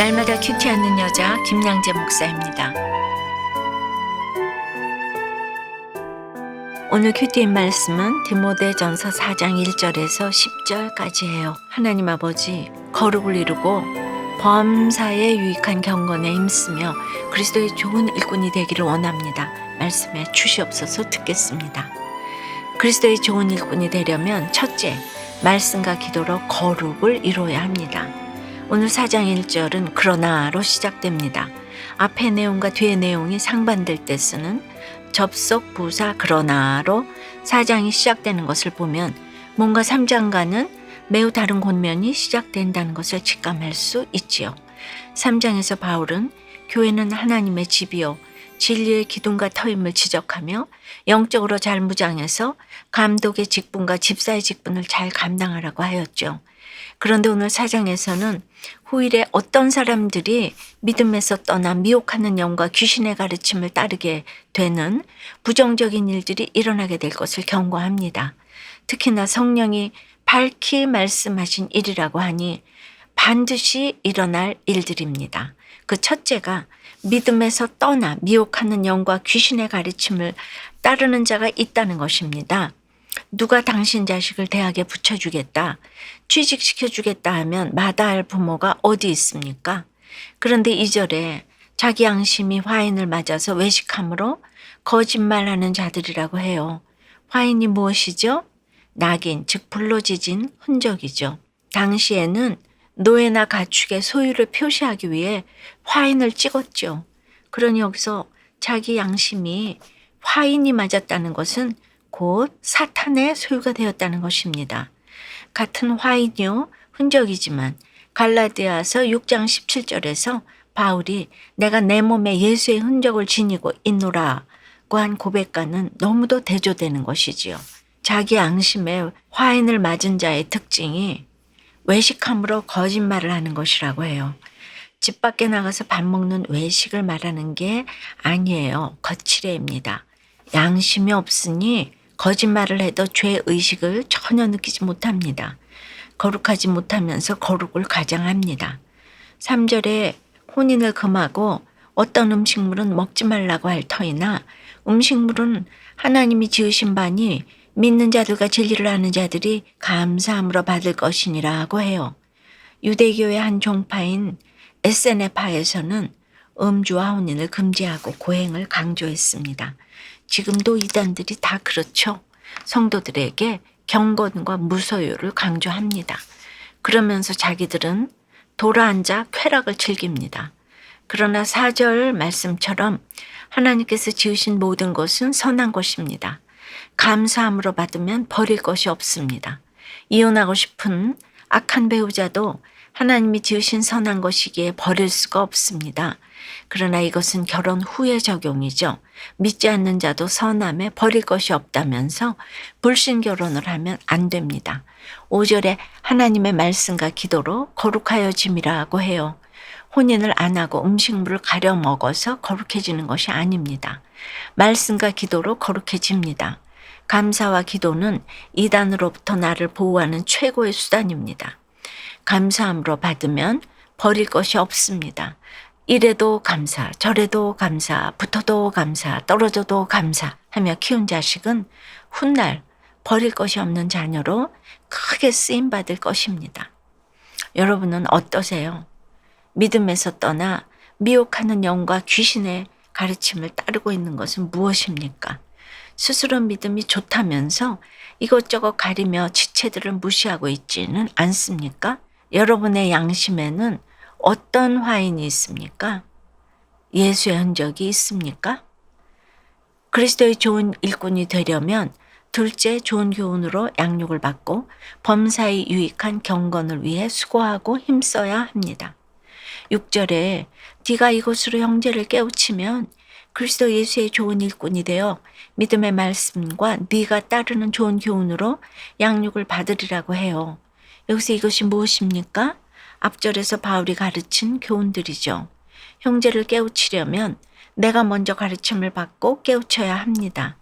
날마다 큐티하는 여자 김양재 목사입니다. 오늘 큐티인 말씀은 디모데전서 4장 1절에서 10절까지예요. 하나님 아버지, 거룩을 이루고 범사에 유익한 경건에 힘쓰며 그리스도의 좋은 일꾼이 되기를 원합니다. 말씀에 주시옵소서. 듣겠습니다. 그리스도의 좋은 일꾼이 되려면 첫째, 말씀과 기도로 거룩을 이루어야 합니다. 오늘 4장 1절은 그러나로 시작됩니다. 앞의 내용과 뒤의 내용이 상반될 때 쓰는 접속 부사 그러나로 4장이 시작되는 것을 보면 뭔가 3장과는 매우 다른 권면이 시작된다는 것을 직감할 수 있지요. 3장에서 바울은 교회는 하나님의 집이요 진리의 기둥과 터임을 지적하며 영적으로 잘 무장해서 감독의 직분과 집사의 직분을 잘 감당하라고 하였죠. 그런데 오늘 4장에서는 후일에 어떤 사람들이 믿음에서 떠나 미혹하는 영과 귀신의 가르침을 따르게 되는 부정적인 일들이 일어나게 될 것을 경고합니다. 특히나 성령이 밝히 말씀하신 일이라고 하니 반드시 일어날 일들입니다. 그 첫째가 믿음에서 떠나 미혹하는 영과 귀신의 가르침을 따르는 자가 있다는 것입니다. 누가 당신 자식을 대학에 붙여주겠다, 취직시켜주겠다 하면 마다할 부모가 어디 있습니까? 그런데 2절에 자기 양심이 화인을 맞아서 외식함으로 거짓말하는 자들이라고 해요. 화인이 무엇이죠? 낙인, 즉 불로지진 흔적이죠. 당시에는 노예나 가축의 소유를 표시하기 위해 화인을 찍었죠. 그러니 여기서 자기 양심이 화인이 맞았다는 것은 곧 사탄의 소유가 되었다는 것입니다. 같은 화인이요 흔적이지만 갈라디아서 6장 17절에서 바울이 내가 내 몸에 예수의 흔적을 지니고 있노라고 한 고백과는 너무도 대조되는 것이지요. 자기 양심에 화인을 맞은 자의 특징이 외식함으로 거짓말을 하는 것이라고 해요. 집 밖에 나가서 밥 먹는 외식을 말하는 게 아니에요. 거칠애입니다. 양심이 없으니 거짓말을 해도 죄의식을 전혀 느끼지 못합니다. 거룩하지 못하면서 거룩을 가장합니다. 3절에 혼인을 금하고 어떤 음식물은 먹지 말라고 할 터이나 음식물은 하나님이 지으신 바니 믿는 자들과 진리를 아는 자들이 감사함으로 받을 것이니라고 해요. 유대교의 한 종파인 에세네파에서는 음주와 혼인을 금지하고 고행을 강조했습니다. 지금도 이단들이 다 그렇죠. 성도들에게 경건과 무소유를 강조합니다. 그러면서 자기들은 돌아앉아 쾌락을 즐깁니다. 그러나 4절 말씀처럼 하나님께서 지으신 모든 것은 선한 것입니다. 감사함으로 받으면 버릴 것이 없습니다. 이혼하고 싶은 악한 배우자도 하나님이 지으신 선한 것이기에 버릴 수가 없습니다. 그러나 이것은 결혼 후의 적용이죠. 믿지 않는 자도 선함에 버릴 것이 없다면서 불신 결혼을 하면 안 됩니다. 5절에 하나님의 말씀과 기도로 거룩하여짐이라고 해요. 혼인을 안 하고 음식물을 가려 먹어서 거룩해지는 것이 아닙니다. 말씀과 기도로 거룩해집니다. 감사와 기도는 이단으로부터 나를 보호하는 최고의 수단입니다. 감사함으로 받으면 버릴 것이 없습니다. 이래도 감사, 저래도 감사, 붙어도 감사, 떨어져도 감사하며 키운 자식은 훗날 버릴 것이 없는 자녀로 크게 쓰임받을 것입니다. 여러분은 어떠세요? 믿음에서 떠나 미혹하는 영과 귀신의 가르침을 따르고 있는 것은 무엇입니까? 스스로 믿음이 좋다면서 이것저것 가리며 지체들을 무시하고 있지는 않습니까? 여러분의 양심에는 어떤 화인이 있습니까? 예수의 흔적이 있습니까? 그리스도의 좋은 일꾼이 되려면 둘째 좋은 교훈으로 양육을 받고 범사에 유익한 경건을 위해 수고하고 힘써야 합니다. 6절에 네가 이것으로 형제를 깨우치면 그리스도 예수의 좋은 일꾼이 되어 믿음의 말씀과 네가 따르는 좋은 교훈으로 양육을 받으리라고 해요. 여기서 이것이 무엇입니까? 앞절에서 바울이 가르친 교훈들이죠. 형제를 깨우치려면 내가 먼저 가르침을 받고 깨우쳐야 합니다.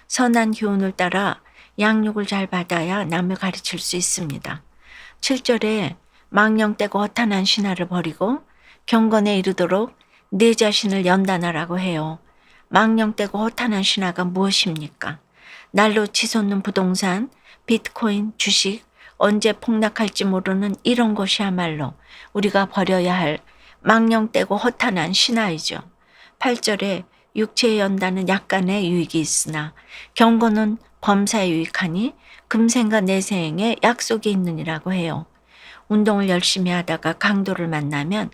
선한 교훈을 따라 양육을 잘 받아야 남을 가르칠 수 있습니다. 7절에 망령되고 허탄한 신화를 버리고 경건에 이르도록 내 자신을 연단하라고 해요. 망령되고 허탄한 신화가 무엇입니까? 날로 치솟는 부동산, 비트코인, 주식, 언제 폭락할지 모르는 이런 것이야말로 우리가 버려야 할 망령되고 허탄한 신화이죠. 8절에 육체의 연단은 약간의 유익이 있으나 경건은 범사에 유익하니 금생과 내생에 약속이 있느니라고 해요. 운동을 열심히 하다가 강도를 만나면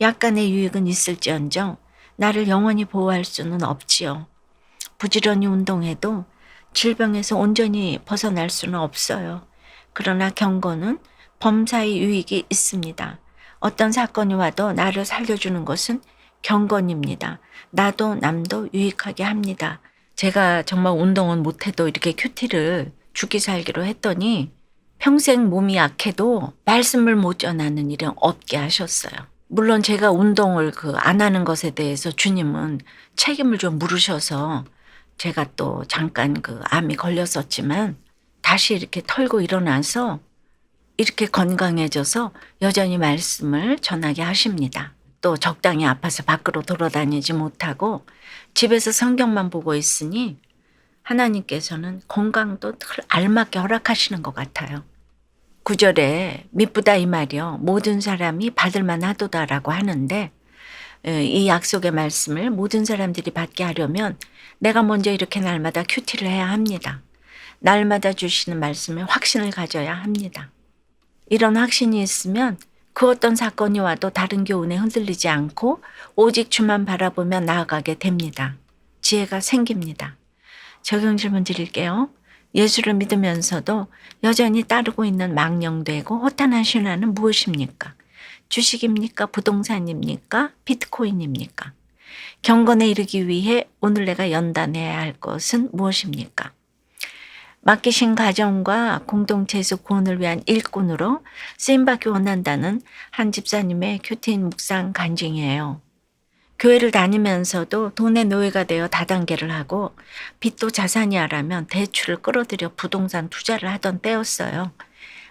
약간의 유익은 있을지언정 나를 영원히 보호할 수는 없지요. 부지런히 운동해도 질병에서 온전히 벗어날 수는 없어요. 그러나 경건은 범사의 유익이 있습니다. 어떤 사건이 와도 나를 살려주는 것은 경건입니다. 나도 남도 유익하게 합니다. 제가 정말 운동은 못해도 이렇게 큐티를 죽기 살기로 했더니 평생 몸이 약해도 말씀을 못 전하는 일은 없게 하셨어요. 물론 제가 운동을 안 하는 것에 대해서 주님은 책임을 좀 물으셔서 제가 또 잠깐 암이 걸렸었지만 다시 이렇게 털고 일어나서 이렇게 건강해져서 여전히 말씀을 전하게 하십니다. 또 적당히 아파서 밖으로 돌아다니지 못하고 집에서 성경만 보고 있으니 하나님께서는 건강도 늘 알맞게 허락하시는 것 같아요. 9절에 미쁘다 이 말이요. 모든 사람이 받을만 하도다라고 하는데 이 약속의 말씀을 모든 사람들이 받게 하려면 내가 먼저 이렇게 날마다 큐티를 해야 합니다. 날마다 주시는 말씀에 확신을 가져야 합니다. 이런 확신이 있으면 그 어떤 사건이 와도 다른 교훈에 흔들리지 않고 오직 주만 바라보며 나아가게 됩니다. 지혜가 생깁니다. 적용 질문 드릴게요. 예수를 믿으면서도 여전히 따르고 있는 망령되고 허탄한 신화는 무엇입니까? 주식입니까? 부동산입니까? 비트코인입니까? 경건에 이르기 위해 오늘 내가 연단해야 할 것은 무엇입니까? 맡기신 가정과 공동체에서 구원을 위한 일꾼으로 쓰임받기 원한다는 한 집사님의 큐티인 묵상 간증이에요. 교회를 다니면서도 돈의 노예가 되어 다단계를 하고 빚도 자산이 하라면 대출을 끌어들여 부동산 투자를 하던 때였어요.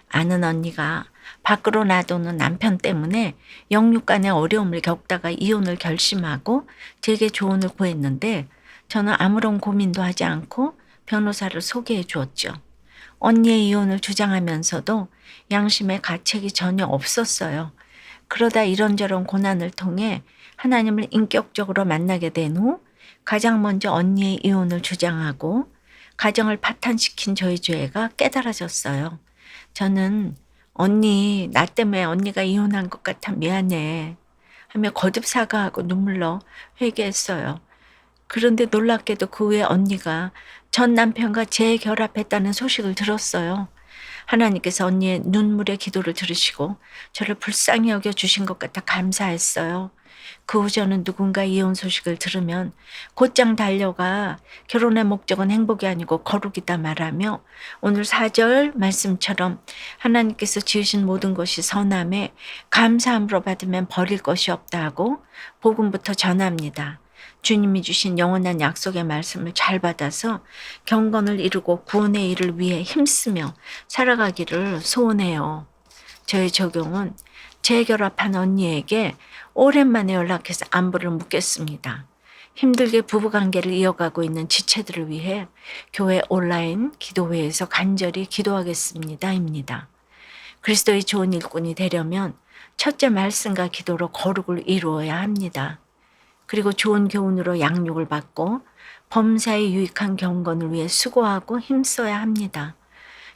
아는 언니가 밖으로 놔두는 남편 때문에 영육 간의 어려움을 겪다가 이혼을 결심하고 제게 조언을 구했는데 저는 아무런 고민도 하지 않고 변호사를 소개해 주었죠. 언니의 이혼을 주장하면서도 양심의 가책이 전혀 없었어요. 그러다 이런저런 고난을 통해 하나님을 인격적으로 만나게 된 후 가장 먼저 언니의 이혼을 주장하고 가정을 파탄시킨 저의 죄가 깨달아졌어요. 저는 언니, 나 때문에 언니가 이혼한 것 같아 미안해 하며 거듭 사과하고 눈물로 회개했어요. 그런데 놀랍게도 그 후에 언니가 전 남편과 재결합했다는 소식을 들었어요. 하나님께서 언니의 눈물의 기도를 들으시고 저를 불쌍히 여겨주신 것 같아 감사했어요. 그 후 저는 누군가 이혼 소식을 들으면 곧장 달려가 결혼의 목적은 행복이 아니고 거룩이다 말하며 오늘 4절 말씀처럼 하나님께서 지으신 모든 것이 선함에 감사함으로 받으면 버릴 것이 없다 하고 복음부터 전합니다. 주님이 주신 영원한 약속의 말씀을 잘 받아서 경건을 이루고 구원의 일을 위해 힘쓰며 살아가기를 소원해요. 저의 적용은 재결합한 언니에게 오랜만에 연락해서 안부를 묻겠습니다. 힘들게 부부관계를 이어가고 있는 지체들을 위해 교회 온라인 기도회에서 간절히 기도하겠습니다. 입니다. 그리스도의 좋은 일꾼이 되려면 첫째 말씀과 기도로 거룩을 이루어야 합니다. 그리고 좋은 교훈으로 양육을 받고 범사에 유익한 경건을 위해 수고하고 힘써야 합니다.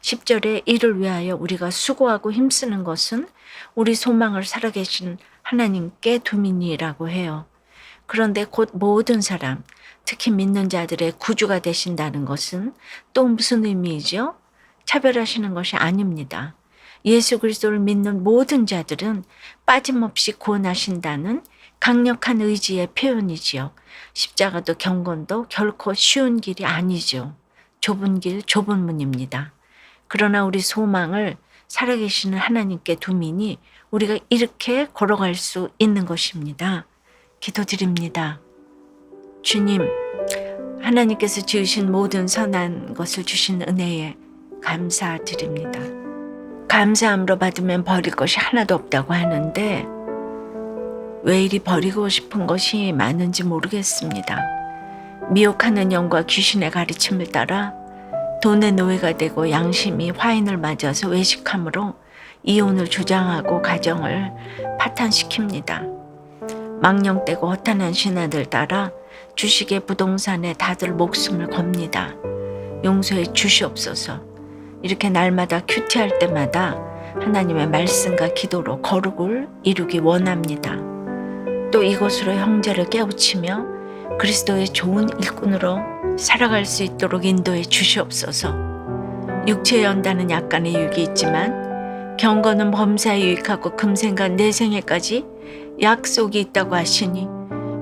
10절에 이를 위하여 우리가 수고하고 힘쓰는 것은 우리 소망을 살아계신 하나님께 두민이라고 해요. 그런데 곧 모든 사람, 특히 믿는 자들의 구주가 되신다는 것은 또 무슨 의미이죠? 차별하시는 것이 아닙니다. 예수 그리스도를 믿는 모든 자들은 빠짐없이 구원하신다는 강력한 의지의 표현이지요. 십자가도 경건도 결코 쉬운 길이 아니죠. 좁은 길, 좁은 문입니다. 그러나 우리 소망을 살아계시는 하나님께 두민이 우리가 이렇게 걸어갈 수 있는 것입니다. 기도드립니다. 주님, 하나님께서 지으신 모든 선한 것을 주신 은혜에 감사드립니다. 감사함으로 받으면 버릴 것이 하나도 없다고 하는데 왜 이리 버리고 싶은 것이 많은지 모르겠습니다. 미혹하는 영과 귀신의 가르침을 따라 돈의 노예가 되고 양심이 화인을 맞아서 외식함으로 이혼을 주장하고 가정을 파탄시킵니다. 망령되고 허탄한 신하들 따라 주식의 부동산에 다들 목숨을 겁니다. 용서해 주시옵소서. 이렇게 날마다 큐티할 때마다 하나님의 말씀과 기도로 거룩을 이루기 원합니다. 또 이것으로 형제를 깨우치며 그리스도의 좋은 일꾼으로 살아갈 수 있도록 인도해 주시옵소서. 육체에 연다는 약간의 유익이 있지만 경건은 범사에 유익하고 금생과 내생에까지 약속이 있다고 하시니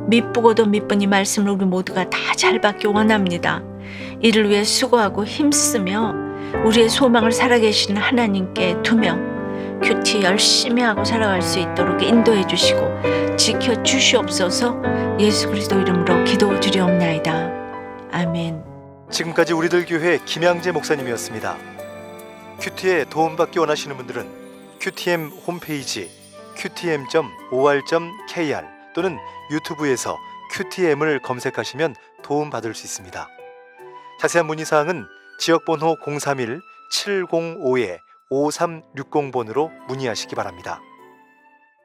미쁘고도 미쁜 이 말씀을 우리 모두가 다 잘 받기 원합니다. 이를 위해 수고하고 힘쓰며 우리의 소망을 살아계시는 하나님께 두며 큐티 열심히 하고 살아갈 수 있도록 인도해 주시고 지켜 주시옵소서. 예수 그리스도 이름으로 기도드리옵나이다. 아멘. 지금까지 우리들 교회 김양재 목사님이었습니다. 큐티에 도움받기 원하시는 분들은 QTM 홈페이지 qtm.or.kr 또는 유튜브에서 QTM을 검색하시면 도움받을 수 있습니다. 자세한 문의사항은 지역번호 031-705-5360번으로 문의하시기 바랍니다.